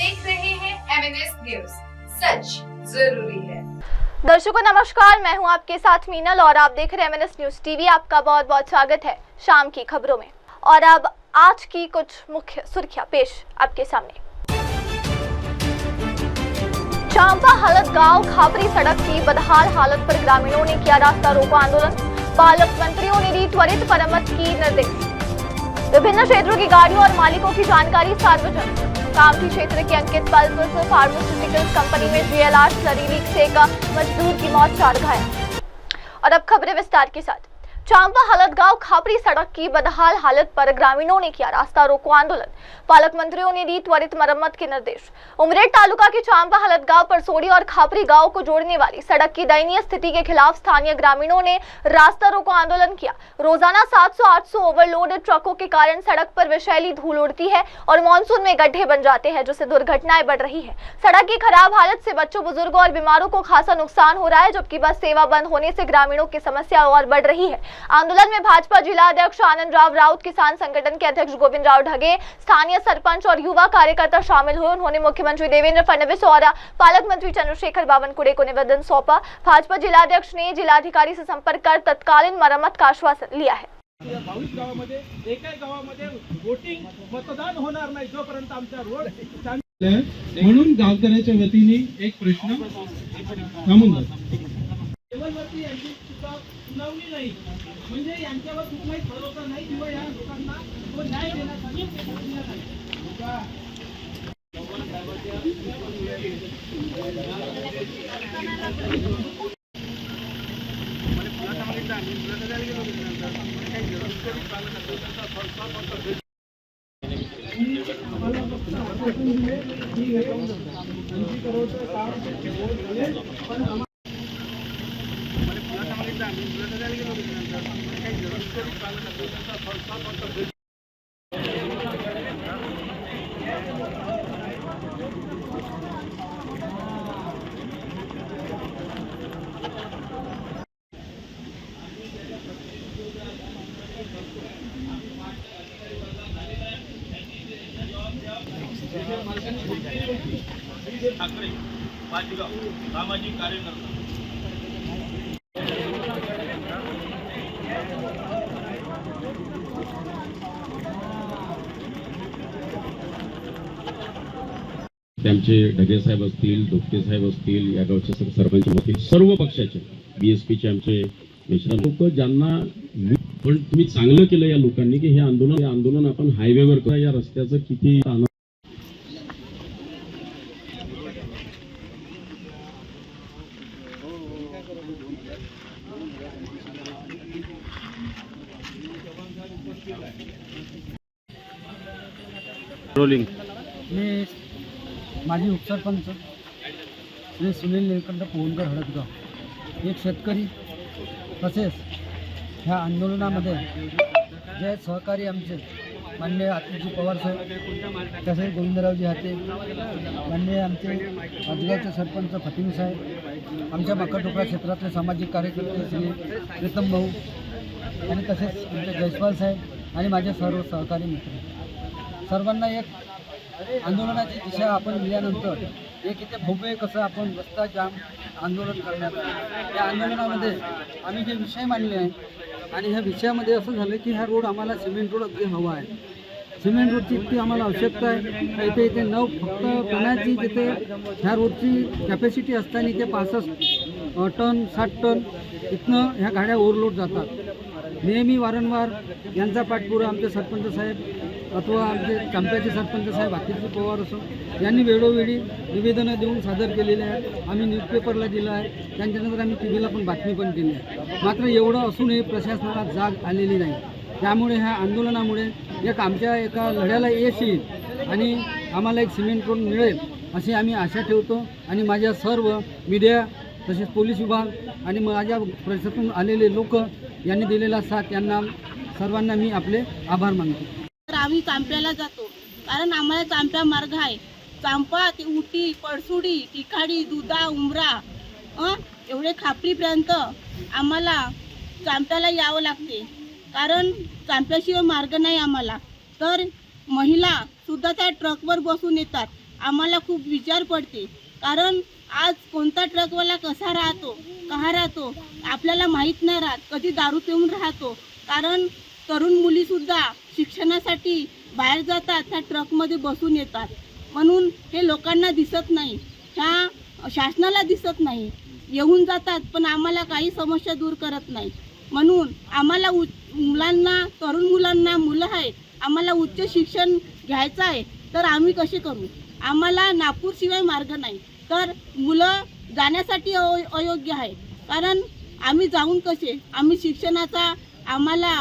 देख रहे हैं MNS न्यूज, सच जरूरी है। दर्शकों नमस्कार, मैं हूं आपके साथ मीनल और आप देख रहे हैं MNS न्यूज टीवी। आपका बहुत बहुत स्वागत है शाम की खबरों में। और अब आज की कुछ मुख्य सुर्खियां पेश आपके सामने। चांपा हलत गांव खापरी सड़क की बदहाल हालत पर ग्रामीणों ने किया रास्ता रोको आंदोलन। पालक मंत्रियों ने दी त्वरित मरम्मत की निर्देश। विभिन्न क्षेत्रों की गाड़ियों और मालिकों की जानकारी सार्वजनिक। कामठी क्षेत्र के अंकित पल्प फार्मास्यूटिकल्स कंपनी में GLR स्लरी लीक से एक मजदूर की मौत, 4 घायल। और अब खबरें विस्तार के साथ। चांपा हलत गांव खापरी सड़क की बदहाल हालत पर ग्रामीणों ने किया रास्ता रोको आंदोलन। पालक मंत्रियों ने दी त्वरित मरम्मत के निर्देश। उमरेड तालुका के चांपा हलत गांव परसोड़ी और खापरी गांव को जोड़ने वाली सड़क की दयनीय स्थिति के खिलाफ स्थानीय ग्रामीणों ने रास्ता रोको आंदोलन किया। रोजाना 700-800 ओवरलोडेड ट्रकों के कारण सड़क पर विषैली धूल उड़ती है और मानसून में गड्ढे बन जाते हैं, जिससे दुर्घटनाएं बढ़ रही है। सड़क की खराब हालत से बच्चों, बुजुर्गों और बीमारों को खासा नुकसान हो रहा है, जबकि बस सेवा बंद होने से ग्रामीणों की समस्या और बढ़ रही है। आंदोलन में भाजपा जिला अध्यक्ष आनंद राव राउत, किसान संगठन के अध्यक्ष गोविंद राव ढगे, स्थानीय सरपंच और युवा कार्यकर्ता शामिल हुए। उन्होंने मुख्यमंत्री देवेंद्र फडणवीस और पालक मंत्री चंद्रशेखर बावनकुळे को निवेदन सौंपा। भाजपा जिलाध्यक्ष ने जिलाधिकारी से संपर्क कर तत्कालीन मरम्मत का आश्वासन लिया है। 22 गावामध्ये एकाही गावामध्ये वोटिंग मतदान होणार नाही जोपर्यंत आमचा रोड म्हणून गावकऱ्याच्या वतीने एक प्रश्न थांबून लेवलवरती यांची सुद्धा सुनावणी नाही, म्हणजे यांच्यावर कुठलाही भरोसा नाही किंवा या लोकांना तो न्याय देण्यासाठी प्रयत्न नाही। ठाकरे पाचगाव सामाजिक कार्यकर्ता त्यांचे ढगे साहेब असतील, धोपटे साहेब असतील, या गावचे सरपंच असतील, सर्व पक्षाचे BSPचे आमचे मिश्र लोक ज्यांना पण तुम्ही चांगलं केलं या लोकांनी की हे आंदोलन आपण हायवेवर करा। या रस्त्याचं किती रोलिंग मी माजी उपसरपंच श्री सुनील निळकंठ पोहनकर हळदगाव एक शेतकरी, तसेच ह्या आंदोलनामध्ये जे सहकारी आमचे माननीय आतिजी पवार साहेब, तसेच गोविंदरावजी हाते, माननीय आमचे आजगावचे सरपंच फतिमी साहेब, आमच्या मक्काटोपरा क्षेत्रातले सामाजिक कार्यकर्ते श्री प्रीतम भाऊ आणि तसेच आमचे जयस्वाल साहेब आणि माझे सर्व सहकारी मित्र, सर्वांना एक आंदोलनाची दिशा आपण दिल्यानंतर एक इथे भव्य कसं आपण रस्ता जाम आंदोलन करण्यात आलं। या आंदोलनामध्ये आम्ही जे विषय मांडले आहे आणि ह्या विषयामध्ये असं झालं की हा रोड आम्हाला सिमेंट रोड अगदी हवा आहे। सिमेंट रोडची इतकी आम्हाला आवश्यकता आहे। इथे फक्त पुण्याची तिथे ह्या रोडची कॅपॅसिटी असताना इथे 65 टन 60 टन इथनं ह्या गाड्या ओव्हरलोड जातात। नेहमी वारंवार यांचा पाठपुरा आमचे सरपंच साहेब अथवा आमचे चांप्याचे सरपंच साहेब आतिजी पवार असो यांनी वेळोवेळी निवेदनं देऊन सादर केलेले आहेत। आम्ही न्यूजपेपरला दिलं आहे, त्यांच्यानंतर आम्ही TV ला पण बातमी पण दिली आहे। मात्र एवढं असूनही प्रशासनाला जाग आलेली नाही। त्यामुळे ह्या आंदोलनामुळे आमच्या एका लढ्याला यश येईल आणि आम्हाला एक सिमेंट रोड मिळेल अशी आम्ही आशा ठेवतो। आणि माझ्या सर्व मीडिया तसेच पोलीस विभाग आणि माझ्या परिसरातून आलेले लोक यांनी दिलेला साथ यांना सर्वांना मी आपले आभार मानतो। तर आम्ही चांप्याला जातो, कारण आम्हाला चांप्या मार्ग आहे। चांपा ते उटी, पळसुडी, टिकाडी, दुधा, उमरा एवढे खापरीपर्यंत आम्हाला चांप्याला यावं लागते, कारण चांप्याशिवाय मार्ग नाही आम्हाला। तर महिला सुद्धा त्या ट्रकवर बसून येतात आम्हाला खूप विचार पडते. कारण आज कोणता ट्रकवाला कसा राहतो, कहा राहतो आपल्याला माहीत नाही राहत. कधी दारू पिऊन राहतो. कारण तरुण मुलीसुद्धा शिक्षणासाठी बाहेर जातात, त्या ट्रकमध्ये बसून येतात. म्हणून हे लोकांना दिसत नाही, ह्या शासनाला दिसत नाही. येऊन जातात पण आम्हाला काही समस्या दूर करत नाही. म्हणून आम्हाला मुलांना, तरुण मुलांना मुलं आहेत, आम्हाला उच्च शिक्षण घ्यायचं आहे, तर आम्ही कसे करू? आम्हाला नागपूरशिवाय मार्ग नाही. तर मुलं जाण्यासाठी अयोग्य आहे. कारण आम्ही जाऊन कसे? आम्ही शिक्षणाचा, आम्हाला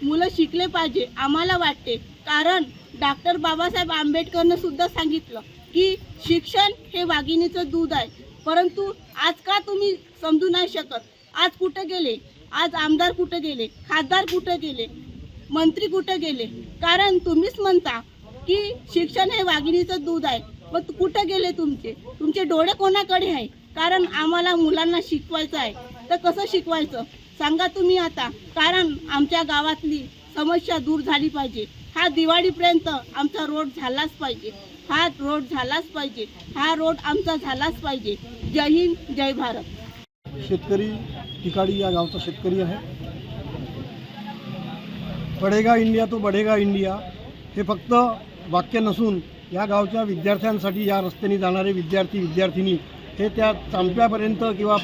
मुलं शिकले पाहिजे आम्हाला वाटते. कारण डॉक्टर बाबासाहेब आंबेडकरनं सुद्धा सांगितलं की शिक्षण हे वाघिणीचं दूध आहे. परंतु आज का तुम्ही समजू नाही शकत? आज कुठे गेले? आज आमदार कुठे गेले? खासदार कुठे गेले? मंत्री कुठे गेले? कारण तुम्हीच म्हणता की शिक्षण हे वाघिणीचं दूध आहे. मग कुठे गेले तुमचे डोळे कोणाकडे आहे? कारण आम्हाला मुलांना शिकवायचं आहे, तर कसं शिकवायचं सांगा तुम्ही आता. कारण आमच्या गावातली समस्या दूर झाली पाहिजे. हा दिवाळीपर्यंत आमचा रोड झालाच पाहिजे. हा रोड झालाच पाहिजे. हा रोड आमचा झालाच पाहिजे. जय हिंद, जय भारत. शेतकरी तिकाडी या गावचा शेतकरी आहे. पडेगा इंडिया तो बढेगा इंडिया हे फक्त वाक्य नसून या गावच्या विद्यार्थ्यांसाठी, या रस्त्याने जाणारे विद्यार्थी विद्यार्थिनी हे त्या चांप्यापर्यंत किंवा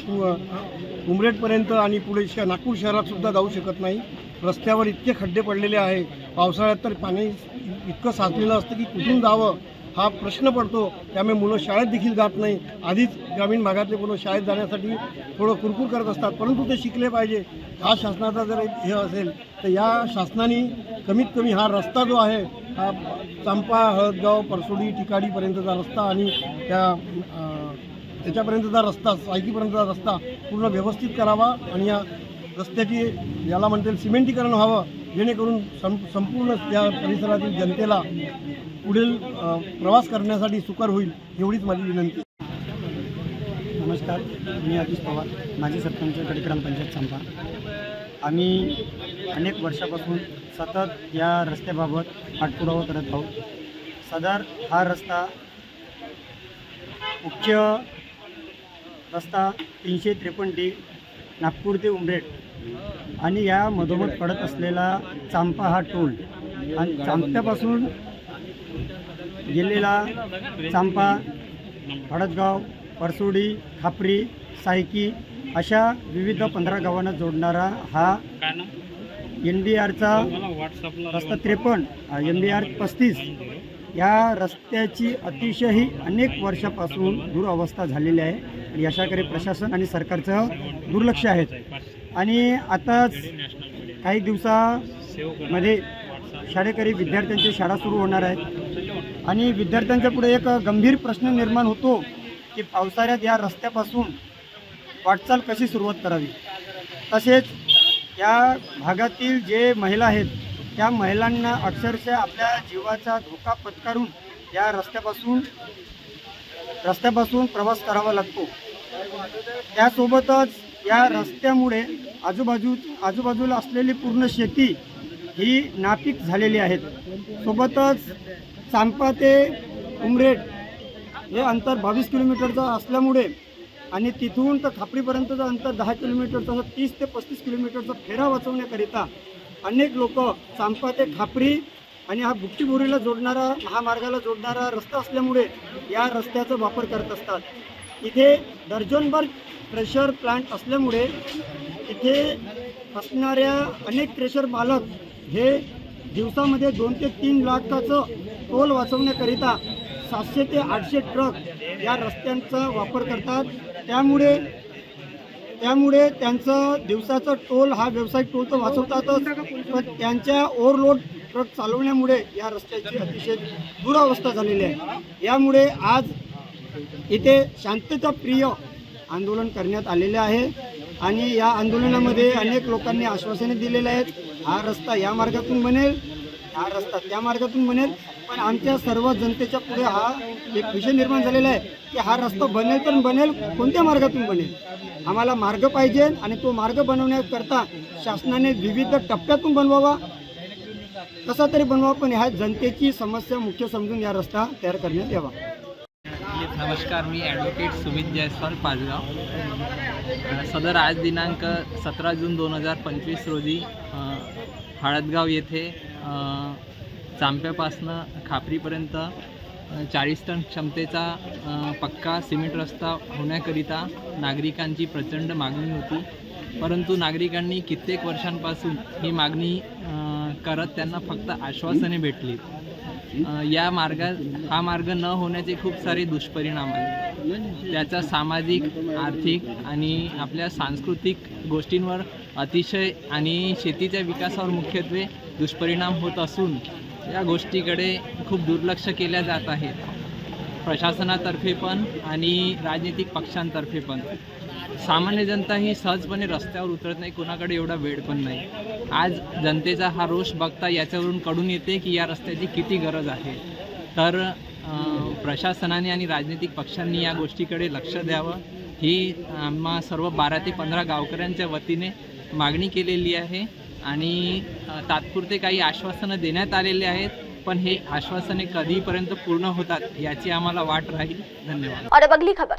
उमरेडपर्यंत आणि पुढे नागपूर शहरात सुद्धा जाऊ शकत नाही. रस्त्यावर इतके खड्डे पडलेले आहे. पावसाळ्यात तर पाणी इतकं साचलेलं असतं की कुठून जावं हा प्रश्न पडतो. त्यामुळे मुलं शाळेत देखील जात नाही. आधीच ग्रामीण भागातले मुलं शाळेत जाण्यासाठी थोडं कुरकुर करत असतात, परंतु ते शिकले पाहिजे. हा शासनाचा जर हे असेल तर या शासनाने कमीत कमी हा रस्ता जो आहे, हा चांपा, हळदगाव, परसोडी, टिकाडीपर्यंतचा रस्ता आणि त्याच्यापर्यंतचा रस्ता, सायकीपर्यंतचा रस्ता पूर्ण व्यवस्थित करावा आणि या रस्त्याची याला म्हणतील सिमेंटीकरण व्हावं, जेणेकरून संपूर्ण या परिसरातील जनतेला पुढील प्रवास करण्यासाठी सुकर होईल, एवढीच माझी विनंती. नमस्कार, मी आतिश पवार, माजी सरपंच गडी ग्रामपंचायत चांपा. आम्ही अनेक वर्षापासून सतत या रस्त्याबाबत पाठपुरावा करत आहोत. सदर हा रस्ता मुख्य रस्ता 353D नागपूर ते उमरेड आणि या मधोमध पडत असलेला चांपा हा टोल आणि चांप्यापासून गेलेला चांपा, हळदगाव, परसोडी, खापरी, सायकी अशा विविध 15 गावांना जोडणारा हा NBRचा रस्ता 53, NBR 35 या रस्त्याची अतिशय अनेक वर्षापासून दुरवस्था झालेली आहे. याच्याकडे प्रशासन आणि सरकारचं दुर्लक्ष आहे. आणि आताच काही दिवसामध्ये शाळेकरी विद्यार्थ्यांची शाळा सुरू होणार आहेत आणि विद्यार्थ्यांच्या पुढे एक गंभीर प्रश्न निर्माण होतो की पावसाळ्यात या रस्त्यापासून वाटचाल कशी सुरुवात करावी. तसेच या भागातील जे महिला आहेत त्या महिलांना अक्षरशः आपल्या जीवाचा धोका पत्करून या रस्त्यापासून प्रवास करावा लागतो. त्यासोबतच या रस्त्यामुळे आजूबाजूला असलेली पूर्ण शेती ही नापीक झालेली आहेत. सोबतच चांपा ते उमरेड हे अंतर 22 किलोमीटरचं असल्यामुळे आणि तिथून तर खापरीपर्यंतचं अंतर 10 किलोमीटरचं, 30 ते 35 किलोमीटरचा फेरा वाचवण्याकरिता अनेक लोक चांपा ते खापरी आणि हा बुट्टीबोरीला जोडणारा, महामार्गाला जोडणारा रस्ता असल्यामुळे या रस्त्याचा वापर करत असतात. इथे दर्जनभर क्रेशर प्लांट असल्यामुळे इथे असणाऱ्या अनेक क्रेशर मालक हे दिवसामध्ये 2 ते 3 लाखाचं टोल वाचवण्याकरिता 700 ते 800 ट्रक या रस्त्यांचा वापर करतात. त्यामुळे त्यांचं दिवसाचा टोल हा व्यावसायिक टोल तर वाचवतातच, पण त्यांच्या ओव्हरलोड ट्रक चालवण्यामुळे या रस्त्याची अतिशय दुरावस्था झालेली आहे. यामुळे आज इथे शांतताप्रिय आंदोलन करण्यात आलेले आहे आणि या आंदोलनामध्ये अनेक लोकांनी आश्वासने दिलेले आहेत. हा रस्ता या मार्गातून बनेल, हा रस्ता त्या मार्गातून बनेल, पण आमच्या सर्व जनतेच्या पुढे हा एक विषय निर्माण झालेला आहे की हा रस्ता बनेल तर बनेल, कोणत्या मार्गातून बनेल. आम्हाला मार्ग पाहिजे आणि तो मार्ग बनवण्याकरता शासनाने विविध टप्प्यातून बनवावा, कसा तरी बनवावा, पण ह्या जनतेची समस्या मुख्य समजून या रस्ता तयार करण्यात यावा. नमस्कार, मी ॲडव्होकेट सुमित जयस्वाल पाचगाव. सदर आज दिनांक 17 जून 2025 रोजी हळदगाव येथे चांप्यापासनं खापरीपर्यंत 40 टन क्षमतेचा पक्का सिमेंट रस्ता होण्याकरिता नागरिकांची प्रचंड मागणी होती. परंतु नागरिकांनी कित्येक वर्षांपासून ही मागणी करत त्यांना फक्त आश्वासने भेटली. हा मार्ग न होण्याचे खूप सारे दुष्परिणाम आहेत. त्याचा सामाजिक, आर्थिक आणि आपल्या सांस्कृतिक गोष्टींवर अतिशय आणि शेतीच्या विकासावर मुख्यत्वे दुष्परिणाम होत असून या गोष्टीकडे खूप दुर्लक्ष केल्या जात आहे, प्रशासनातर्फे पण आणि राजनीतिक पक्षांतर्फे पण. सामान्य जनता ही सहजपणे रस्त्यावर उतरत नाही, कोणाकडे एवढा वेळ पण नाही. आज जनतेचा हा रोष बघता याच्यावरून कळून येते की या रस्त्याची किती गरज आहे. तर प्रशासनाने आणि राजनीतिक पक्षांनी या गोष्टीकडे लक्ष द्यावं ही आम्हा सर्व 12 ते 15 गावकऱ्यांच्या वतीने मागणी केलेली आहे. आणि तात्पुरते काही आश्वासनं देण्यात आलेले आहेत, पण हे आश्वासने कधीपर्यंत पूर्ण होतात याची आम्हाला वाट राहील. धन्यवाद. और अब अगली खबर,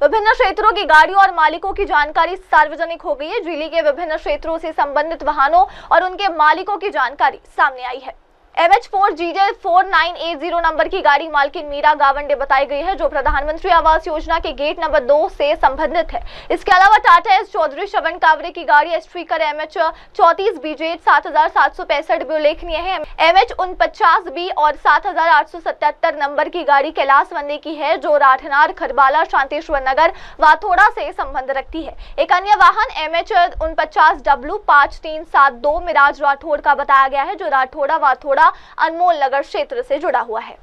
विभिन्न क्षेत्रों की गाड़ियों और मालिकों की जानकारी सार्वजनिक हो गई है. जिले के विभिन्न क्षेत्रों से संबंधित वाहनों और उनके मालिकों की जानकारी सामने आई है. MH4GJ4980 नंबर की गाड़ी मालकिन मीरा गावंडे बताई गई है, जो प्रधानमंत्री आवास योजना के गेट नंबर 2 से संबंधित है. इसके अलावा टाटा एस चौधरी श्रवण कावरे की गाड़ी स्ट्रीकर MH34BJ 7765 उल्लेखनीय है. MH49B और 7877 नंबर की गाड़ी कैलाश वंदे की है, जो राठनार, खरबाला, शांतेश्वर नगर, वाथोड़ा से संबंध रखती है. एक अन्य वाहन MH49W5372 मिराज राठौड़ का बताया गया है, जो राठौड़ा वाथोड़ा अनमोल नगर क्षेत्र से जुड़ा हुआ है.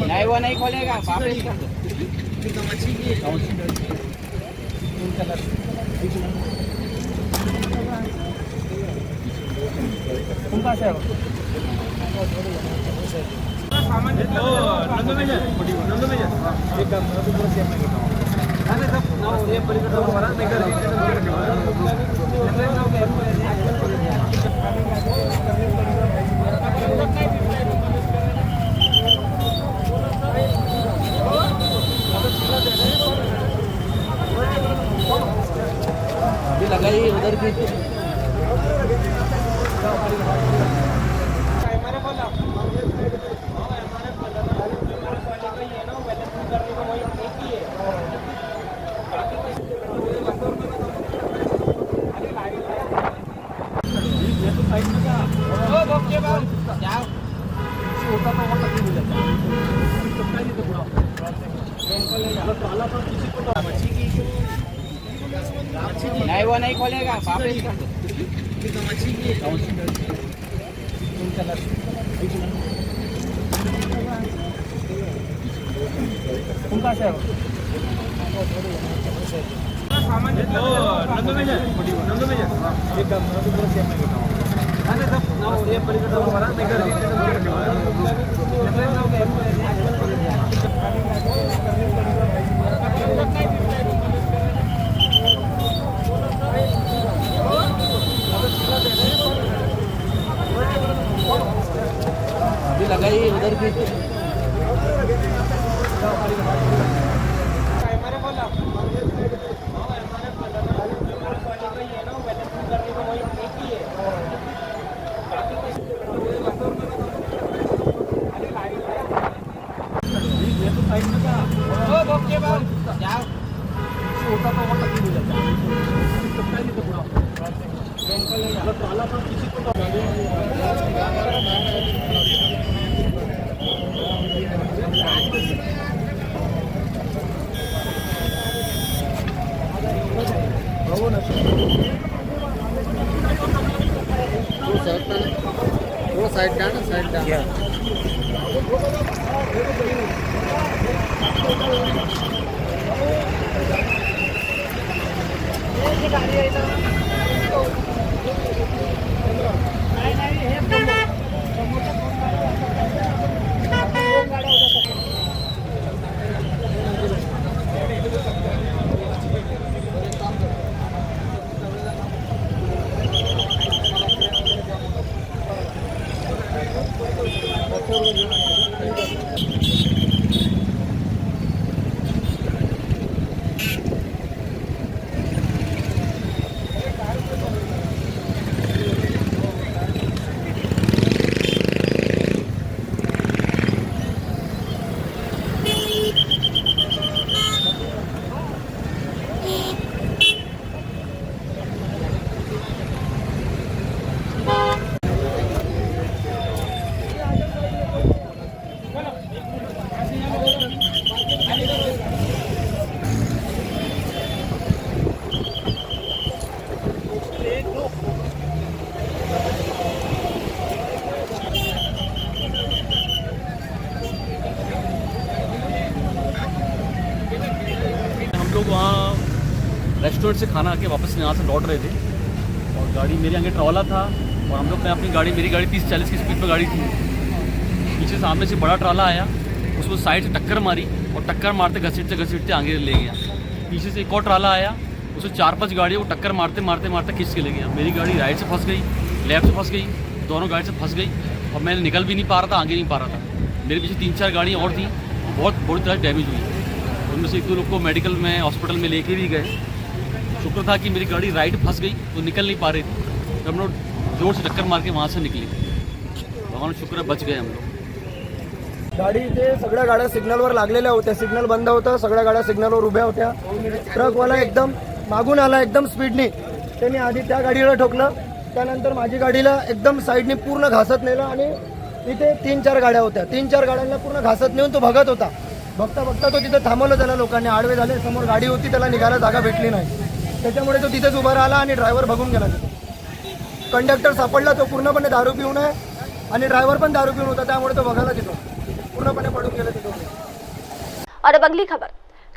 नहीं वो नहीं खोलेगा, वापस कर दो. अभी लगाइए उधर की. नहीं वो नहीं खोलेगा, वापस कर दो. अभी लगाइए उधर की. रेस्टोरेंट से खाना आके वापस यहाँ से लौट रहे थे और गाड़ी मेरे आगे ट्रॉला था और हम लोग ने अपनी गाड़ी, मेरी गाड़ी 30-40 की स्पीड पर गाड़ी थी, पीछे सामने से बड़ा ट्राला आया, उसको साइड से टक्कर मारी और टक्कर मारते घसीटते आगे ले गया। पीछे से एक और ट्राला आया, उसको 4-5 गाड़ियों को टक्कर मारते खींच के ले गया। मेरी गाड़ी राइट से फंस गई, लेफ्ट से फंस गई, दोनों गाड़ी से फंस गई और मैं निकल भी नहीं पा रहा था, आगे नहीं पा रहा था। मेरे पीछे 3-4 गाड़ियाँ और थी, बहुत बुरी तरह डैमेज हुई। उनमें से 1-2 लोग को मेडिकल में, हॉस्पिटल में लेके भी गए। शुक्र था कि मेरी गाड़ी राइट फंस गई तो निकल नहीं पा रही थी, तो हम लोग जोर से टक्कर मार के वहाँ से निकले। भगवान शुक्र है बच गए हम लोग। गाडी इथे सगळ्या गाड्या सिग्नलवर लागलेल्या होत्या, सिग्नल बंद होतं, सगळ्या गाड्या सिग्नलवर उभ्या होत्या। ट्रकवाला एकदम मागून आला एकदम स्पीडनी, त्यांनी आधी त्या गाडीला ठोकलं, त्यानंतर माझी गाडीला एकदम साईडनी पूर्ण घासत नेलं आणि इथे 3-4 गाड्या होत्या, 3-4 गाड्यांना पूर्ण घासत नेऊन तो भगत होता। बघता तो तिथे थांबवलं, त्याला लोकांनी आडवे झाले, समोर गाडी होती, त्याला निघायला जागा भेटली नाही, त्याच्यामुळे तो तिथेच उभा राहिला आणि ड्रायव्हर बघून गेला तिथे। कंडक्टर सापडला, तो पूर्णपणे दारू पिऊन आहे आणि ड्रायव्हर पण दारू पिऊन होता, त्यामुळे तो बघायला तिथं पूर्णपणे पडून गेला तिथं। और अब अगली खबर,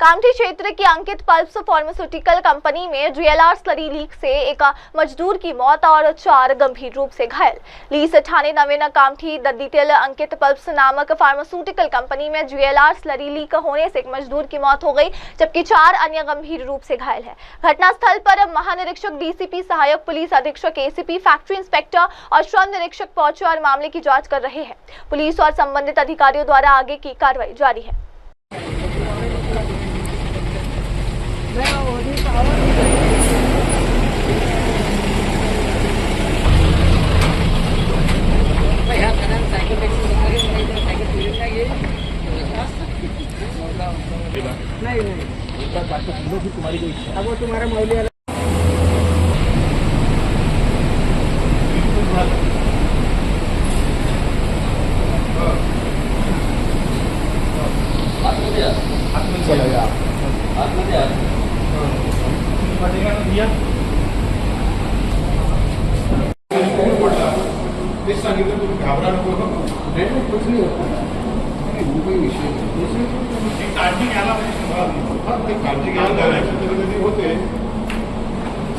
कामठी क्षेत्र की अंकित पल्प्स फार्मास्यूटिकल कंपनी में GLR स्लरी लीक से एक मजदूर की मौत और 4 गंभीर रूप से घायल। लीस ठाणे नवीन कामठी दद्दीतील अंकित पल्प्स नामक फार्मास्यूटिकल कंपनी में GLR स्लरी लीक होने से एक मजदूर की मौत हो गई, जबकि 4 अन्य गंभीर रूप से घायल है। घटनास्थल पर महानिरीक्षक DCP, सहायक पुलिस अधीक्षक ACP, फैक्ट्री इंस्पेक्टर और श्रम निरीक्षक पहुंचे और मामले की जाँच कर रहे हैं। पुलिस और संबंधित अधिकारियों द्वारा आगे की कार्रवाई जारी है। तुम्हारी कोई इच्छा, अब तुम्हारा मौलिया सांगितलं तुम्ही घाबरा नको, कुछ नाही होत, काही विषय काळजी घ्यायला पाहिजे, काळजी घ्यायला कधी होते।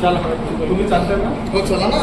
चला तुम्ही चालताय ना? हो चला ना।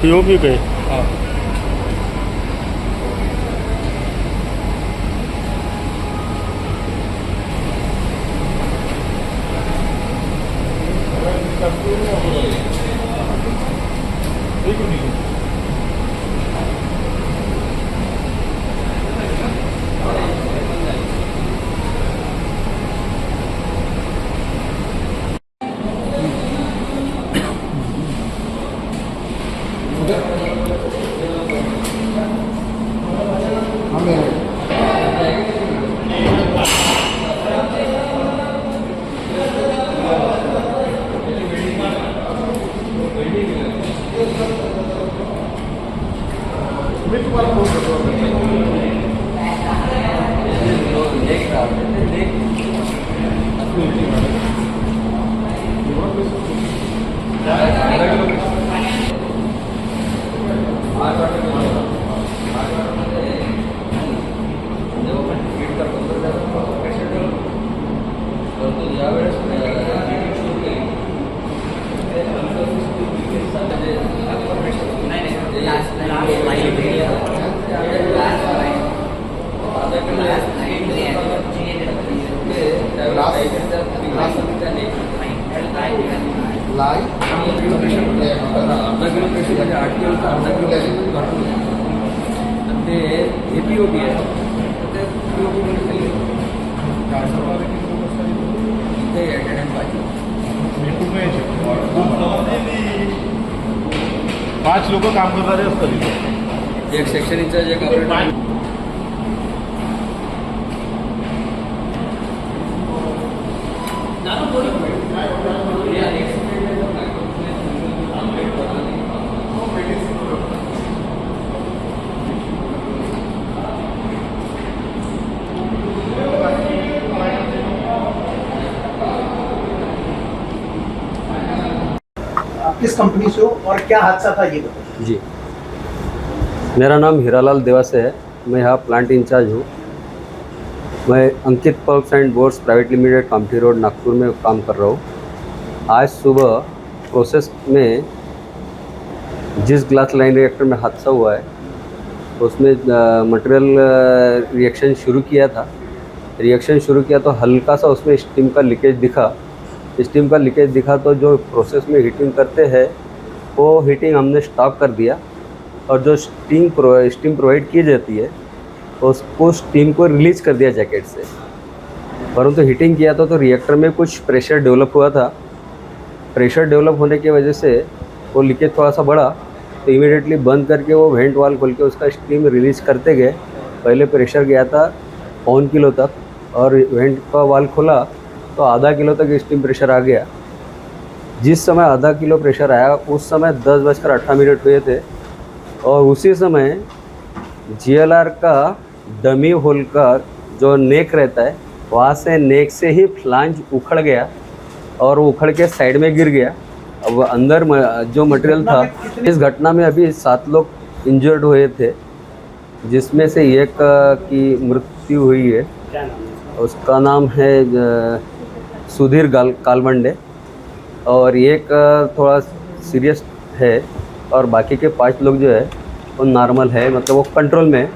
यो भी गए पाच लोक काम करणारे असतात, एक सेक्शन इंचार्ज, एक किस कंपनी से हो और क्या हादसा था ये बताओ। जी, मेरा नाम हीरालाल देवासे है। मैं यहाँ प्लांट इंचार्ज हूँ। मैं Ankit pulps and boards private limited Kamthi road Nagpur में काम कर रहा हूँ। आज सुबह प्रोसेस में जिस ग्लास लाइन रिएक्टर में हादसा हुआ है उसमें मटेरियल रिएक्शन शुरू किया तो हल्का सा उसमें स्टीम का लीकेज दिखा तो जो प्रोसेस में हीटिंग करते हैं वो हीटिंग हमने स्टॉप कर दिया और जो स्टीम प्रोवाइड की जाती है उसको स्टीम को रिलीज़ कर दिया जैकेट से। परंतु हीटिंग किया तो रिएक्टर में कुछ प्रेशर डेवलप हुआ था। प्रेशर डेवलप होने की वजह से वो लीकेज थोड़ा सा बढ़ा तो इमीडिएटली बंद करके वो वेंट वाल खोल के उसका स्टीम रिलीज़ करते गए। पहले प्रेशर गया था 1 किलो तक और वेंट का वाल खोला तो आधा किलो तक स्टीम प्रेशर आ गया। जिस समय आधा किलो प्रेशर आया उस समय 10:18 हुए थे और उसी समय GLR का डमी होल का जो नेक रहता है वहाँ से नेक से ही फ्लांज उखड़ गया और वो उखड़ के साइड में गिर गया। अब अंदर जो मटेरियल था, इस घटना में अभी 7 लोग इंजर्ड हुए थे जिसमें से एक की मृत्यु हुई है। उसका नाम है सुधीर कालमंडे और एक थोड़ा सीरियस है और बाकी के 5 लोग जो है वो नॉर्मल है, मतलब वो कंट्रोल में है।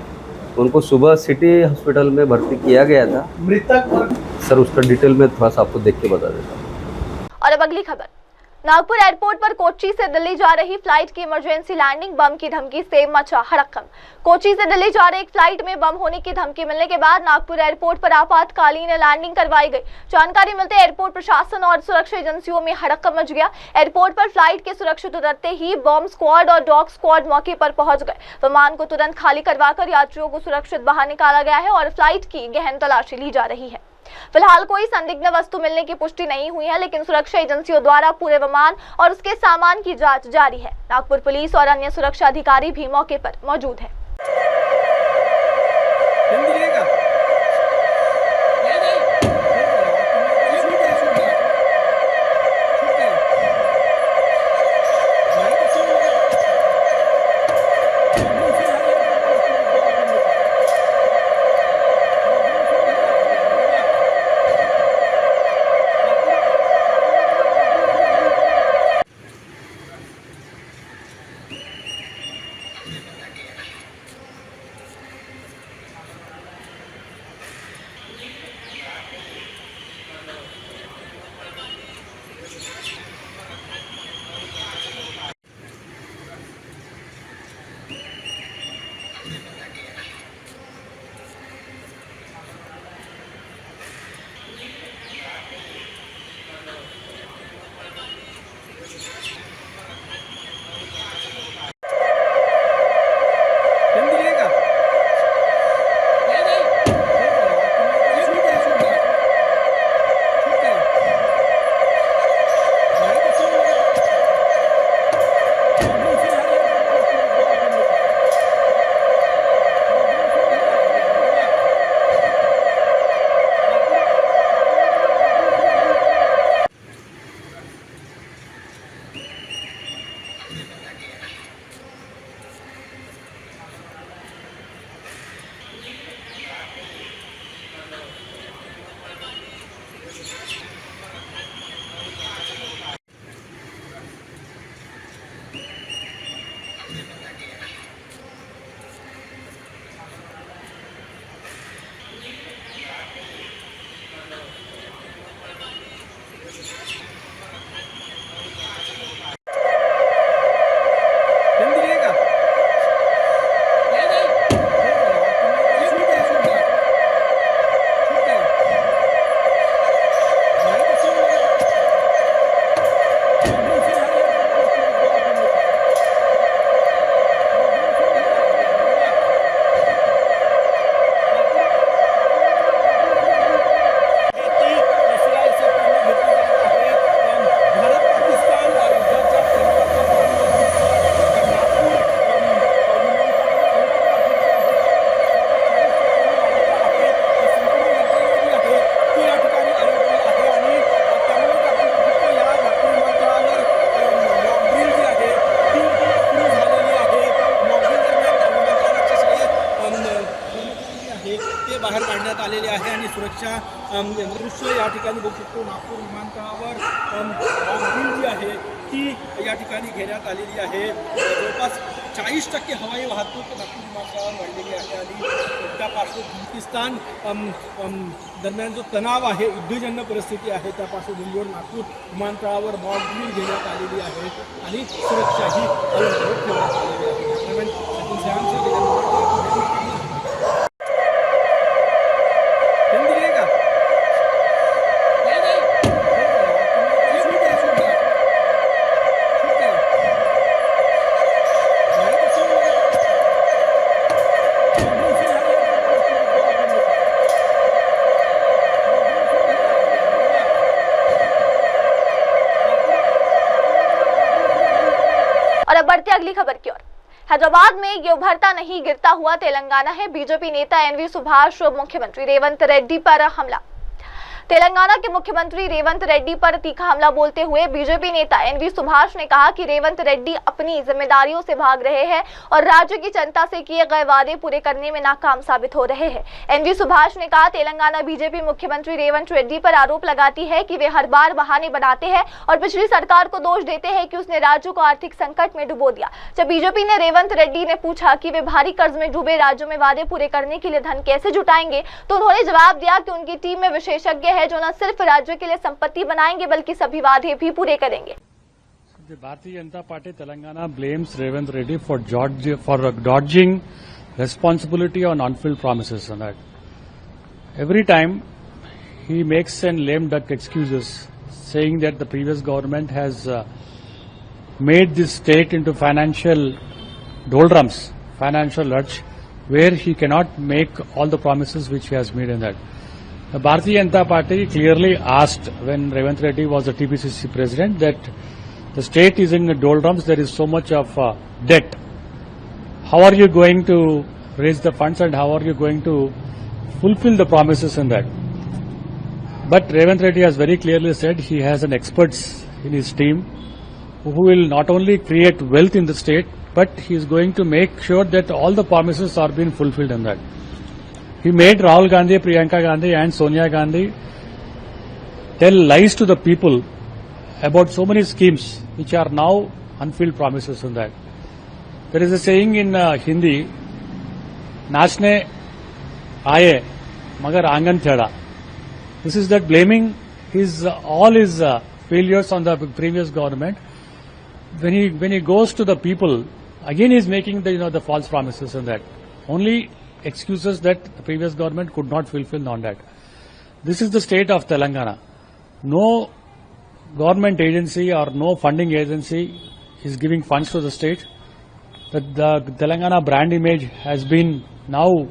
उनको सुबह सिटी हॉस्पिटल में भर्ती किया गया था। मृतक सर उसका डिटेल में थोड़ा सा आपको देख के बता देता हूँ। और अब अगली खबर। नागपुर एयरपोर्ट पर कोच्चि से दिल्ली जा रही फ्लाइट की इमरजेंसी लैंडिंग, बम की धमकी से मचा हड़कंप। कोच्चि से दिल्ली जा रही एक फ्लाइट में बम होने की धमकी मिलने के बाद नागपुर एयरपोर्ट पर आपातकालीन लैंडिंग करवाई गई। जानकारी मिलते एयरपोर्ट प्रशासन और सुरक्षा एजेंसियों में हड़कंप मच गया। एयरपोर्ट पर फ्लाइट के सुरक्षित उतरते ही बॉम्ब स्क्वाड और डॉग स्क्वाड मौके पर पहुंच गए। विमान को तुरंत खाली करवाकर यात्रियों को सुरक्षित बाहर निकाला गया है और फ्लाइट की गहन तलाशी ली जा रही है। फिलहाल कोई संदिग्ध वस्तु मिलने की पुष्टि नहीं हुई है, लेकिन सुरक्षा एजेंसियों द्वारा पूरे विमान और उसके सामान की जांच जारी है। नागपुर पुलिस और अन्य सुरक्षा अधिकारी भी मौके पर मौजूद है। घेण्यात आलेले आहे आणि सुरक्षा दृश्य या ठिकाणी बघू शकतो. नागपूर विमानतळावर बॉम्बिंग जी आहे ती या ठिकाणी घेण्यात आलेली आहे. जवळपास 40% हवाई वाहतूक नागपूर विमानतळावर वाढलेली आहे आणि त्या पाकिस्तान दरम्यान जो तणाव आहे, उद्योजन्य परिस्थिती आहे, त्या पार्श्वभूमीवर नागपूर विमानतळावर बॉम्बिंग घेण्यात आलेली आहे आणि सुरक्षाही अलर्ट ठेवण्यात आलेली आहे. और अब बढ़ते अगली खबर की ओर। हैदराबाद में ये उभरता नहीं गिरता हुआ तेलंगाना है। बीजेपी नेता एनवी सुभाष और मुख्यमंत्री रेवंत रेड्डी पर हमला। तेलंगाना के मुख्यमंत्री रेवंत रेड्डी पर तीखा हमला बोलते हुए बीजेपी नेता एनवी सुभाष ने कहा कि रेवंत रेड्डी अपनी जिम्मेदारियों से भाग रहे हैं और राज्य की जनता से किए गए वादे पूरे करने में नाकाम साबित हो रहे हैं। एनवी सुभाष ने कहा, तेलंगाना बीजेपी मुख्यमंत्री रेवंत रेड्डी पर आरोप लगाती है कि वे हर बार बहाने बनाते हैं और पिछली सरकार को दोष देते हैं कि उसने राज्य को आर्थिक संकट में डुबो दिया। जब बीजेपी ने रेवंत रेड्डी ने पूछा कि वे भारी कर्ज में डूबे राज्यों में वादे पूरे करने के लिए धन कैसे जुटाएंगे, तो उन्होंने जवाब दिया कि उनकी टीम में विशेषज्ञ है जो न सिर्फ राज्य के लिए संपत्ति बनाएंगे बल्कि सभी वादे भी पूरे करेंगे। The Bharatiya Janata Party Telangana blames Revanth Reddy for dodging responsibility on unfulfilled promises. And that every time he makes an lame duck excuses, saying that the previous government has made this state into financial doldrums, financial lurch, where he cannot make all the promises which he has made in that. The Bharatiya Janata Party clearly asked when Revanth Reddy was the TPCC president that the state is in the doldrums, there is so much of debt. How are you going to raise the funds and how are you going to fulfill the promises in that? But Revanth Reddy has very clearly said he has an experts in his team who will not only create wealth in the state, but he is going to make sure that all the promises are being fulfilled in that. He made Rahul Gandhi, Priyanka Gandhi and Sonia Gandhi tell lies to the people about so many schemes which are now unfulfilled promises in that. There is a saying in Hindi, नाचने आए मगर आंगन टेढ़ा. This is that blaming all his failures on the previous government. When he goes to the people, again he is making the false promises on that. Only excuses that the previous government could not fulfill on that. This is the state of Telangana. No government agency or no funding agency is giving funds to the state. The Telangana brand image has been now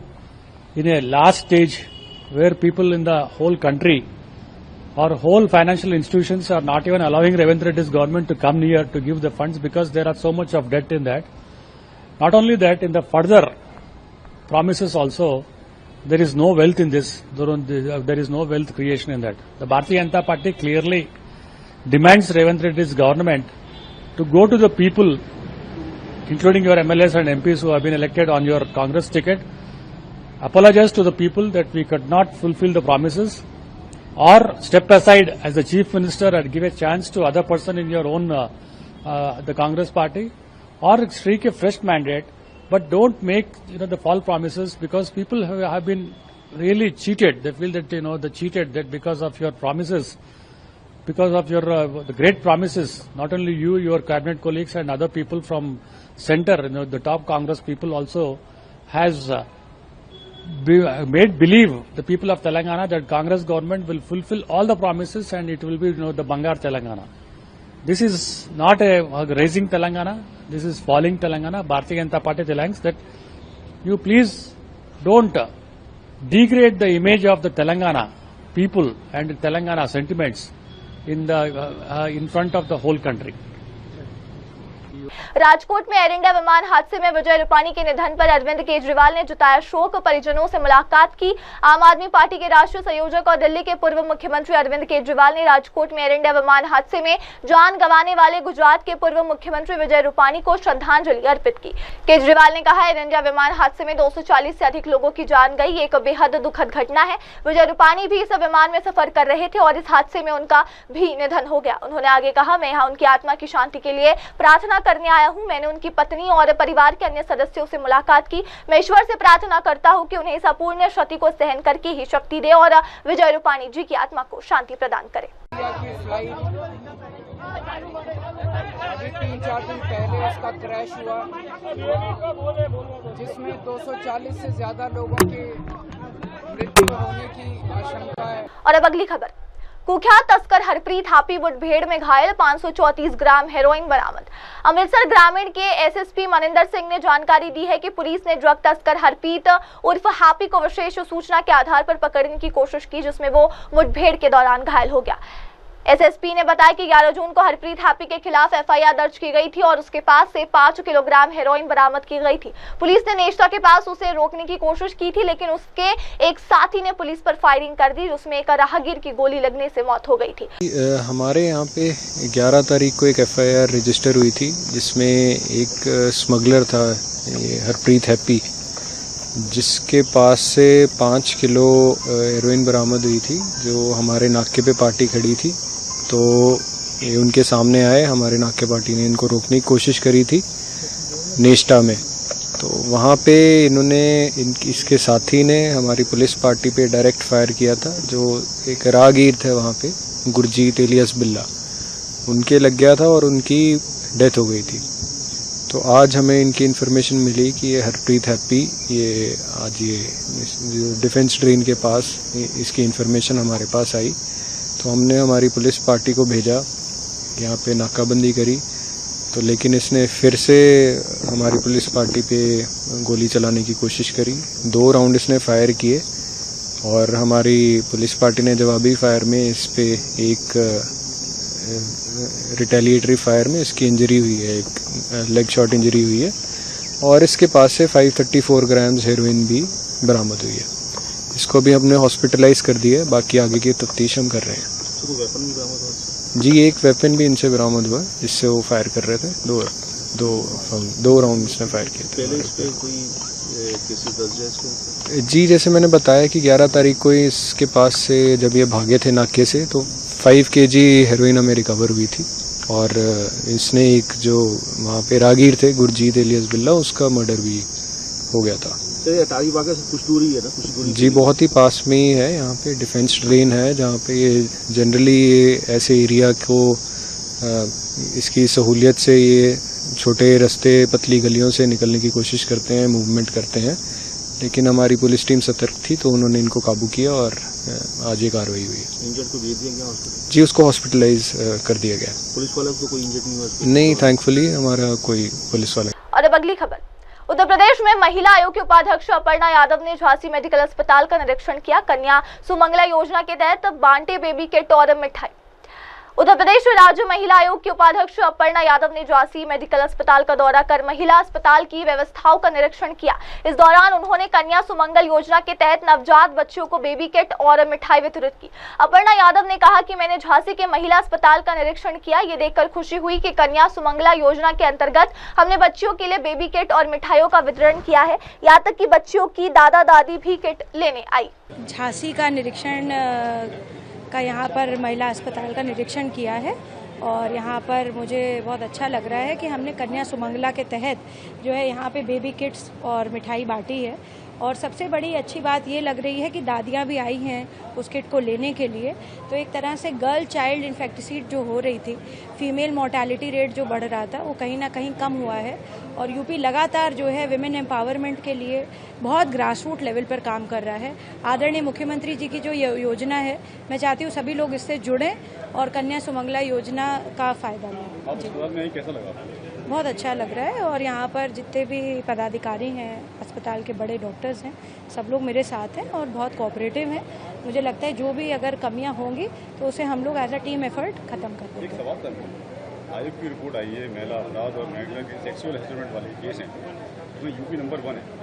in a last stage where people in the whole country or whole financial institutions are not even allowing Revanth Reddy's government to come near to give the funds because there are so much of debt in that. Not only that, in the further promises also, there is no wealth in this. There is no wealth creation in that. The Bharatiya Janata Party clearly demands Revanth Reddy's government to go to the people, including your MLAs and MPs who have been elected on your Congress ticket, apologize to the people that we could not fulfill the promises, or step aside as the Chief Minister and give a chance to other person in your own the Congress party, or seek a fresh mandate. But don't make the false promises because people have been really cheated. They feel that they cheated that because of your promises, because of your the great promises. Not only you, your cabinet colleagues and other people from center, the top Congress people also has made believe the people of Telangana that Congress government will fulfill all the promises and it will be the Bangar Telangana. This is not a raising Telangana. This is falling Telangana. Bharatiya Janata Party tells that you please don't degrade the image of the Telangana people and Telangana sentiments in front of the whole country. Rajkot में air India विमान हादसे में विजय रूपाणी के निधन पर अरविंद केजरीवाल ने जताया शोक। परिजनों से मुलाकात की। आम आदमी पार्टी के राष्ट्रीय संयोजक और दिल्ली के पूर्व मुख्यमंत्री अरविंद केजरीवाल ने राजकोट में एयर इंडिया विमान हादसे में जान गंवाने वाले गुजरात के पूर्व मुख्यमंत्री विजय रूपाणी को श्रद्धांजलि अर्पित की। केजरीवाल ने कहा, एयर इंडिया विमान हादसे में 240 से अधिक लोगों की जान गई। एक बेहद दुखद घटना है। विजय रूपाणी भी इस विमान में सफर कर रहे थे और इस हादसे में उनका भी निधन हो गया। उन्होंने आगे कहा, मैं यहाँ उनकी आत्मा की शांति के लिए प्रार्थना करने आया हूँ। मैंने उनकी पत्नी और परिवार के अन्य सदस्यों से मुलाकात की। मैं ईश्वर से प्रार्थना करता हूँ कि उन्हें इस अपूर्णीय क्षति को सहन करके ही शक्ति दे और विजय रूपाणी जी की आत्मा को शांति प्रदान करे। अभी 3-4 दिन पहले उसका क्रैश हुआ, जिसमें 240 से ज्यादा लोगों की मृत्यु होने की आशंका है। और अब अगली खबर। कुख्यात तस्कर हरप्रीत हापी मुठभेड़ में घायल, 534 ग्राम हेरोइन बरामद। अमृतसर ग्रामीण के एसएसपी मनिंदर सिंह ने जानकारी दी है कि पुलिस ने ड्रग तस्कर हरप्रीत उर्फ हापी को विशेष सूचना के आधार पर पकड़ने की कोशिश की, जिसमें वो मुठभेड़ के दौरान घायल हो गया। एसएसपी ने बताया कि 11 जून को हरप्रीत हापी के खिलाफ एफआईआर दर्ज की गई थी और उसके पास से 5 किलोग्राम हेरोइन बरामद की गई थी। पुलिस ने नेश्ता के पास उसे रोकने की कोशिश की थी, लेकिन उसके एक साथी ने पुलिस पर फायरिंग कर दी, जिसमें एक राहगीर की गोली लगने से मौत हो गई थी। हमारे यहाँ पे 11 तारीख को एक एफआईआर रजिस्टर हुई थी, जिसमें एक स्मगलर था हरप्रीत हैप्पी, जिसके पास से 5 किलो हेरोइन बरामद हुई थी, जो हमारे नाके पे पार्टी खड़ी थी। तो ये उनके सामने आए, हमारे नाके पार्टी ने इनको रोकने की कोशिश करी थी नेश्ता में। तो वहाँ पे इन्होंने इसके साथी ने हमारी पुलिस पार्टी पे डायरेक्ट फायर किया था। जो एक राहगीर थे वहाँ पे, गुरजीत एलियस बिल्ला, उनके लग गया था और उनकी डेथ हो गई थी। तो आज हमें इनकी इन्फॉर्मेशन मिली कि ये हरप्रीत हैप्पी, ये आज ये डिफेंस ड्रेन के पास इसकी इन्फॉर्मेशन हमारे पास आई। तो हमने हमारी पुलिस पार्टी को भेजा, यहाँ पे नाकाबंदी करी। तो लेकिन इसने फिर से हमारी पुलिस पार्टी पे गोली चलाने की कोशिश करी। 2 राउंड इसने फायर किए और हमारी पुलिस पार्टी ने जवाबी फायर में इस पे एक रिटेलिएटरी फायर में इसकी इंजरी हुई है, एक लेग शॉट इंजरी हुई है और इसके पास से 534 ग्राम हेरोइन भी बरामद हुई है। इसको भी हमने हॉस्पिटलाइज कर दिया है। बाकी आगे की तफ्तीश हम कर रहे हैं। तो वेपन भी बरामद हुआ? जी, एक वेपन भी इनसे बरामद हुआ, जिससे वो फायर कर रहे थे। दो राउंड इसने फायर किए थे। पहले इस पे कोई केसेस दर्ज है इसको? जी, जैसे मैंने बताया कि 11 तारीख को इसके पास से जब ये भागे थे नाके से, तो 5 kg हेरोइन हमें रिकवर हुई थी और इसने एक जो वहाँ पे राहगीर थे गुरजीत एलियस बिल्ला, उसका मर्डर भी हो गया था। अटारी बागा से कुछ दूरी है ना? कुछ दूरी जी, बहुत ही पास में ही है। यहाँ पे डिफेंस ड्रेन है, जहाँ पे ये जनरली ऐसे एरिया को इसकी सहूलियत से ये छोटे रास्ते, पतली गलियों से निकलने की कोशिश करते हैं, मूवमेंट करते हैं। लेकिन हमारी पुलिस टीम सतर्क थी, तो उन्होंने इनको काबू किया और आज ये कार्रवाई हुई। इंजर्ड को भेज दिया गया हॉस्पिटल? जी, उसको हॉस्पिटलाइज कर दिया गया। पुलिस वाला को कोई इंजर्ड नहीं हुआ? नहीं, थैंकफुली हमारा कोई पुलिस वाला। और अब अगली खबर। उत्तर प्रदेश में महिला आयोग के उपाध्यक्ष अपर्णा यादव ने झांसी मेडिकल अस्पताल का निरीक्षण किया। कन्या सुमंगला योजना के तहत बांटे बेबी किट और मिठाई। उत्तर प्रदेश राज्य महिला आयोग के उपाध्यक्ष अपर्णा यादव ने झांसी मेडिकल अस्पताल का दौरा कर महिला अस्पताल की व्यवस्थाओं का निरीक्षण किया। इस दौरान उन्होंने कन्या सुमंगल योजना के तहत नवजात बच्चों को बेबी किट और मिठाई वितरित की। अपर्णा यादव ने कहा कि मैंने झांसी के महिला अस्पताल का निरीक्षण किया। ये देखकर खुशी हुई कि कन्या सुमंगला योजना के अंतर्गत हमने बच्चियों के लिए बेबी किट और मिठाइयों का वितरण किया है। यहाँ तक कि बच्चियों की दादा दादी भी किट लेने आई। झांसी का निरीक्षण का यहाँ पर महिला अस्पताल का निरीक्षण किया है और यहाँ पर मुझे बहुत अच्छा लग रहा है कि हमने कन्या सुमंगला के तहत जो है यहाँ पे बेबी किट्स और मिठाई बांटी है। और सबसे बड़ी अच्छी बात ये लग रही है कि दादियाँ भी आई हैं उस किट को लेने के लिए। तो एक तरह से गर्ल चाइल्ड इन्फेक्टिसाइड जो हो रही थी, फीमेल मोर्टेलिटी रेट जो बढ़ रहा था, वो कहीं ना कहीं कम हुआ है। और यूपी लगातार जो है विमेन एम्पावरमेंट के लिए बहुत ग्रास रूट लेवल पर काम कर रहा है। आदरणीय मुख्यमंत्री जी की जो योजना है, मैं चाहती हूँ सभी लोग इससे जुड़ें और कन्या सुमंगला योजना का फ़ायदा लें। कैसा लगा? बहुत अच्छा लग रहा है और यहाँ पर जितने भी पदाधिकारी हैं, अस्पताल के बड़े डॉक्टर्स हैं, सब लोग मेरे साथ हैं और बहुत कोऑपरेटिव हैं। मुझे लगता है जो भी अगर कमियाँ होंगी तो उसे हम लोग एज अ टीम एफर्ट ख़त्म कर देंगे। आयोग की रिपोर्ट आई है महिला अपराध और महिला के सेक्सुअल हैरेसमेंट वाले केस हैं, उसमें यूपी नंबर 1 है।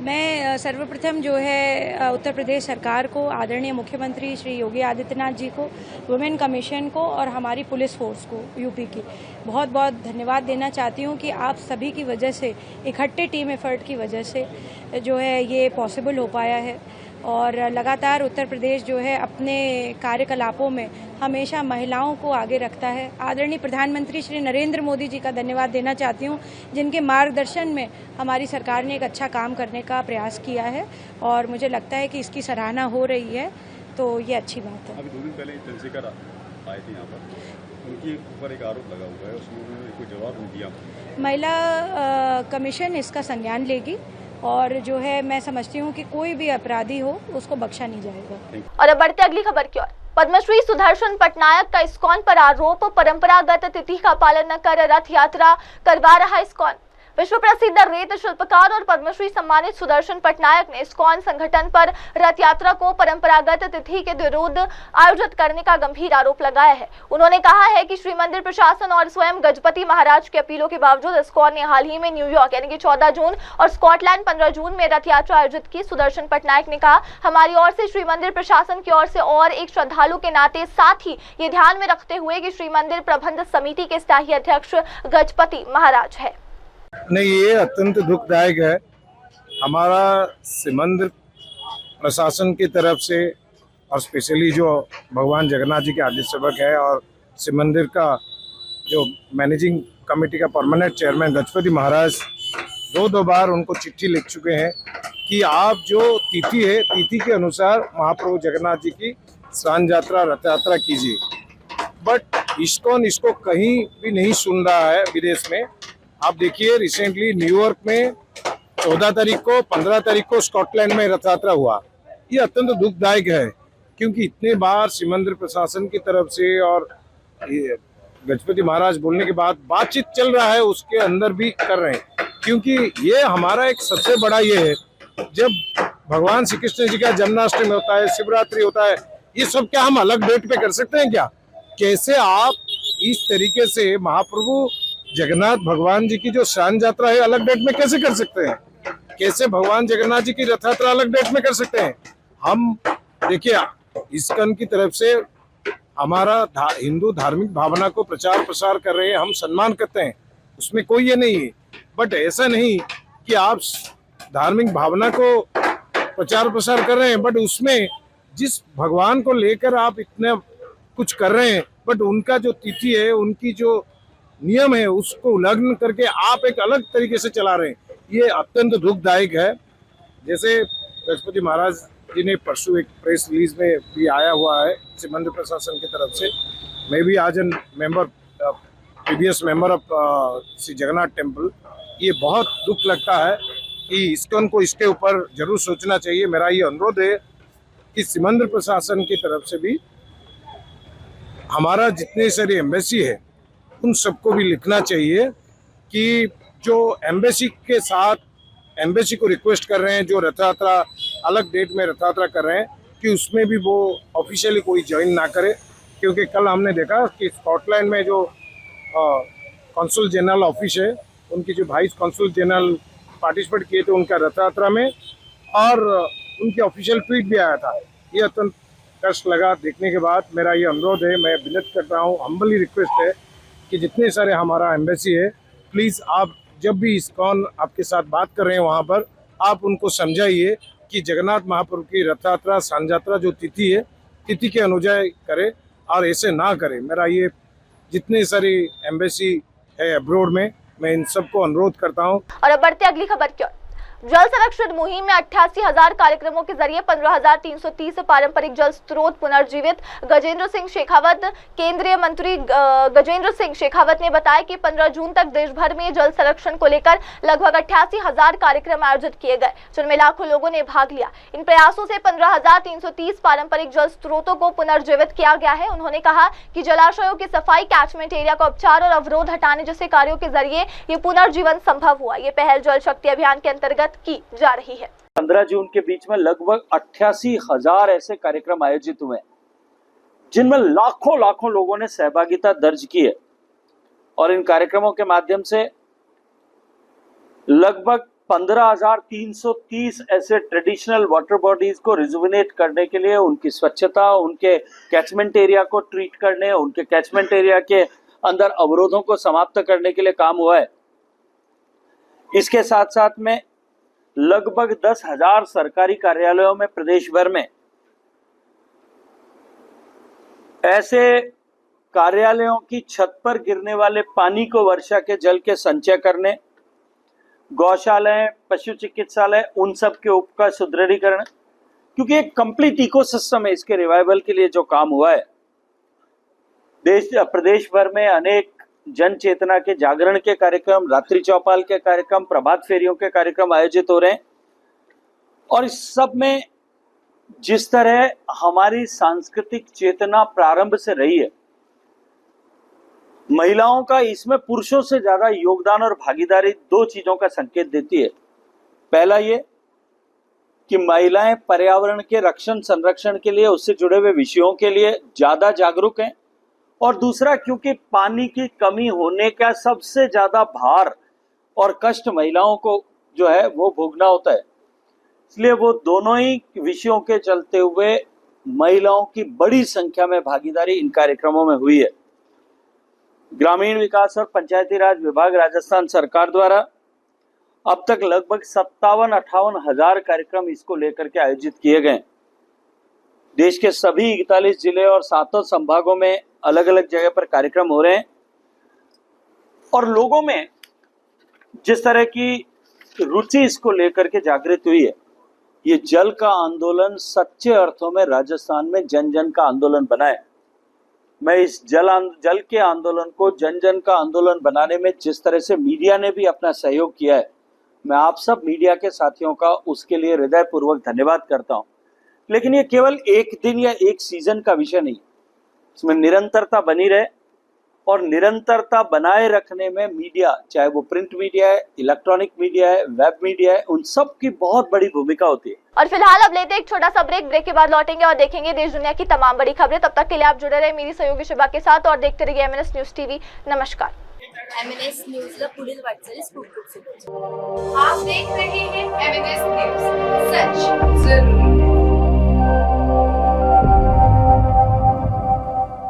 मैं सर्वप्रथम जो है उत्तर प्रदेश सरकार को, आदरणीय मुख्यमंत्री श्री योगी आदित्यनाथ जी को, वुमेन कमीशन को और हमारी पुलिस फोर्स को यूपी की बहुत बहुत धन्यवाद देना चाहती हूँ कि आप सभी की वजह से, इकट्ठे टीम एफर्ट की वजह से जो है ये पॉसिबल हो पाया है। और लगातार उत्तर प्रदेश जो है अपने कार्यकलापों में हमेशा महिलाओं को आगे रखता है। आदरणीय प्रधानमंत्री श्री नरेंद्र मोदी जी का धन्यवाद देना चाहती हूँ, जिनके मार्गदर्शन में हमारी सरकार ने एक अच्छा काम करने का प्रयास किया है और मुझे लगता है कि इसकी सराहना हो रही है, तो ये अच्छी बात है। अभी 2 दिन पहले चंद्रशेखर आए थे यहाँ पर, उनके ऊपर एक आरोप लगा हुआ है, उसमें उन्होंने कोई जवाब नहीं दिया। महिला कमीशन इसका संज्ञान लेगी और जो है मैं समझती हूँ कि कोई भी अपराधी हो उसको बख्शा नहीं जाएगा। और अब बढ़ते अगली खबर की ओर। पद्मश्री सुदर्शन पटनायक का इस्कॉन पर आरोप, परंपरागत तिथि का पालन न कर रथ यात्रा करवा रहा इस्कॉन। विश्व प्रसिद्ध रेत शिल्पकार और पद्मश्री सम्मानित सुदर्शन पटनायक ने इस्कॉन संगठन पर रथ यात्रा को परंपरागत तिथि के विरुद्ध आयोजित करने का गंभीर आरोप लगाया है। उन्होंने कहा है कि श्री मंदिर प्रशासन और स्वयं गजपति महाराज के अपीलों के बावजूद इस्कॉन ने हाल ही में न्यूयॉर्क यानी कि 14 जून और स्कॉटलैंड 15 जून में रथ यात्रा आयोजित की। सुदर्शन पटनायक ने कहा, हमारी ओर से श्री मंदिर प्रशासन की ओर से और एक श्रद्धालु के नाते, साथ ही ये ध्यान में रखते हुए कि श्री मंदिर प्रबंध समिति के स्थायी अध्यक्ष गजपति महाराज है। नहीं, ये अत्यंत दुखदायक है। हमारा मंदिर प्रशासन की तरफ से और स्पेशली जो भगवान जगन्नाथ जी के आदि सेवक है और शिव मंदिर का जो मैनेजिंग कमेटी का परमानेंट चेयरमैन गजपति महाराज 2 बार उनको चिट्ठी लिख चुके हैं कि आप जो तिथि है, तिथि के अनुसार महाप्रभु जगन्नाथ जी की स्नान यात्रा, रथ यात्रा कीजिए। बट इस्कॉन इसको कहीं भी नहीं सुन रहा है विदेश में। आप देखिए, रिसेंटली न्यूयॉर्क में 14 तारीख को, 15 तारीख को स्कॉटलैंड में रथ यात्रा हुआ। ये अत्यंत दुखदायक है, क्योंकि इतने बार शिव मंदिर प्रशासन की तरफ से और गजपति महाराज बोलने के बाद बातचीत चल रहा है, उसके अंदर भी कर रहे हैं। क्योंकि ये हमारा एक सबसे बड़ा ये है, जब भगवान श्री कृष्ण जी का जन्माष्टमी होता है, शिवरात्रि होता है, ये सब क्या हम अलग डेट पे कर सकते हैं क्या? कैसे आप इस तरीके से महाप्रभु जगन्नाथ भगवान जी की जो स्नान यात्रा है अलग डेट में कैसे कर सकते हैं? कैसे भगवान जगन्नाथ जी की रथ यात्रा अलग डेट में कर सकते हैं? हम देखिए, इस्कॉन की तरफ से हमारा हिंदू धार्मिक भावना को प्रचार प्रसार कर रहे हैं, हम सम्मान करते हैं, उसमें कोई ये नहीं है। बट ऐसा नहीं कि आप धार्मिक भावना को प्रचार प्रसार कर रहे हैं, बट उसमें जिस भगवान को लेकर आप इतना कुछ कर रहे हैं, बट उनका जो तिथि है, उनकी जो नियम है, उसको उल्लंघन करके आप एक अलग तरीके से चला रहे हैं। ये अत्यंत दुखदायक है। जैसे गजपति महाराज जी ने परसों एक प्रेस रिलीज में भी आया हुआ है शिव मंदिर प्रशासन की तरफ से। मैं भी आज an member, previous member of Shri Jagannath temple. ये बहुत दुख लगता है कि इस्कॉन को इसके ऊपर जरूर सोचना चाहिए। मेरा ये अनुरोध है कि शिव मंदिर प्रशासन की तरफ से भी हमारा जितने सारी एम्बेसी है, उन सबको भी लिखना चाहिए कि जो एम्बेसी के साथ एम्बेसी को रिक्वेस्ट कर रहे हैं, जो रथ यात्रा अलग डेट में रथ यात्रा कर रहे हैं, कि उसमें भी वो ऑफिशियली कोई ज्वाइन ना करे। क्योंकि कल हमने देखा कि स्कॉटलैंड में जो कॉन्सुल जनरल ऑफिस है, उनकी जो वाइस कॉन्सुल जनरल पार्टिसिपेट किए थे उनका रथ यात्रा में, और उनकी ऑफिशियल ट्वीट भी आया था। ये अत्यंत कष्ट लगा देखने के बाद। मेरा ये अनुरोध है, मैं विनती कर रहा हूँ, हम्बली रिक्वेस्ट है कि जितने सारे हमारा एम्बेसी है, प्लीज़ आप जब भी इस्कॉन आपके साथ बात कर रहे हैं वहाँ पर आप उनको समझाइए कि जगन्नाथ महाप्रभु की रथ यात्रा, स्नान यात्रा जो तिथि है, तिथि के अनुଯାयी करे और ऐसे ना करे। मेरा ये जितने सारी एम्बेसी है अब्रोड में, मैं इन सबको अनुरोध करता हूँ। और अब बढ़ते अगली खबर की ओर। जल संरक्षण मुहिम में 88,000 कार्यक्रमों के जरिए 15,330 पारंपरिक जल स्रोत पुनर्जीवित। गजेंद्र सिंह शेखावत, केंद्रीय मंत्री गजेंद्र सिंह शेखावत ने बताया कि 15 जून तक देश भर में जल संरक्षण को लेकर लगभग 88,000 कार्यक्रम आयोजित किए गए, जिनमें लाखों लोगों ने भाग लिया। इन प्रयासों से 15,330 पारंपरिक जल स्रोतों को पुनर्जीवित किया गया है। उन्होंने कहा कि जलाशयों की सफाई, कैचमेंट एरिया का उपचार और अवरोध हटाने जैसे कार्यों के जरिए ये पुनर्जीवन संभव हुआ। ये पहल जल शक्ति अभियान के अंतर्गत की जा रही है। 15 जून के बीच में लगभग 88,000 ऐसे कार्यक्रम आयोजित हुए, जिनमें लाखों लोगों ने सहभागिता दर्ज की है। और इन कार्यक्रमों के माध्यम से लगभग 15,330 ऐसे ट्रेडिशनल वाटर बॉडीज को रिजुविनेट करने के लिए, उनकी स्वच्छता, उनके कैचमेंट एरिया को ट्रीट करने, उनके कैचमेंट एरिया के अंदर अवरोधों को समाप्त करने के लिए काम हुआ है। इसके साथ साथ में लगभग 10,000 सरकारी कार्यालयों में प्रदेश भर में ऐसे कार्यालयों की छत पर गिरने वाले पानी को वर्षा के जल के संचय करने, गौशालाएं, पशु चिकित्सालय, उन सब के का सुदृढ़ीकरण, क्योंकि एक कंप्लीट इकोसिस्टम है। इसके रिवाइवल के लिए जो काम हुआ है, प्रदेश भर में अनेक जन चेतना के जागरण के कार्यक्रम, रात्रि चौपाल के कार्यक्रम, प्रभात फेरियों के कार्यक्रम आयोजित हो रहे हैं। और इस सब में जिस तरह हमारी सांस्कृतिक चेतना प्रारंभ से रही है, महिलाओं का इसमें पुरुषों से ज्यादा योगदान और भागीदारी दो चीजों का संकेत देती है। पहला ये कि महिलाएं पर्यावरण के रक्षण संरक्षण के लिए, उससे जुड़े हुए विषयों के लिए ज्यादा जागरूक हैं, और दूसरा क्योंकि पानी की कमी होने का सबसे ज्यादा भार और कष्ट महिलाओं को जो है वो भोगना होता है, इसलिए वो दोनों ही विषयों के चलते हुए महिलाओं की बड़ी संख्या में भागीदारी इन कार्यक्रमों में हुई है। ग्रामीण विकास और पंचायती राज विभाग राजस्थान सरकार द्वारा अब तक लगभग 57-58 हजार कार्यक्रम इसको लेकर के आयोजित किए गए। देश के सभी 41 जिले और 7 संभागों में अलग अलग जगह पर कार्यक्रम हो रहे हैं, और लोगों में जिस तरह की रुचि इसको लेकर के जागृत हुई है, ये जल का आंदोलन सच्चे अर्थों में राजस्थान में जन जन का आंदोलन बना है। मैं इस जल के आंदोलन को जन जन का आंदोलन बनाने में जिस तरह से मीडिया ने भी अपना सहयोग किया है, मैं आप सब मीडिया के साथियों का उसके लिए हृदयपूर्वक धन्यवाद करता हूं। लेकिन ये केवल एक दिन या एक सीजन का विषय नहीं, इसमें निरंतरता बनी रहे, और निरंतरता बनाए रखने में मीडिया, चाहे वो प्रिंट मीडिया है, इलेक्ट्रॉनिक मीडिया है, वेब मीडिया है, उन सब की बहुत बड़ी भूमिका होती है। और फिलहाल अब लेते हैं एक छोटा सा ब्रेक। ब्रेक के बाद लौटेंगे और देखेंगे देश दुनिया की तमाम बड़ी खबरें। तब तक के लिए आप जुड़े रहे मेरी सहयोगी शिवा के साथ और देखते रहिए MNS न्यूज टीवी। नमस्कार। MNS न्यूज पुढील वाटचालीस खूप खूप शुभेच्छा। आप देख रहे हैं MNS न्यूज, सच जरूर।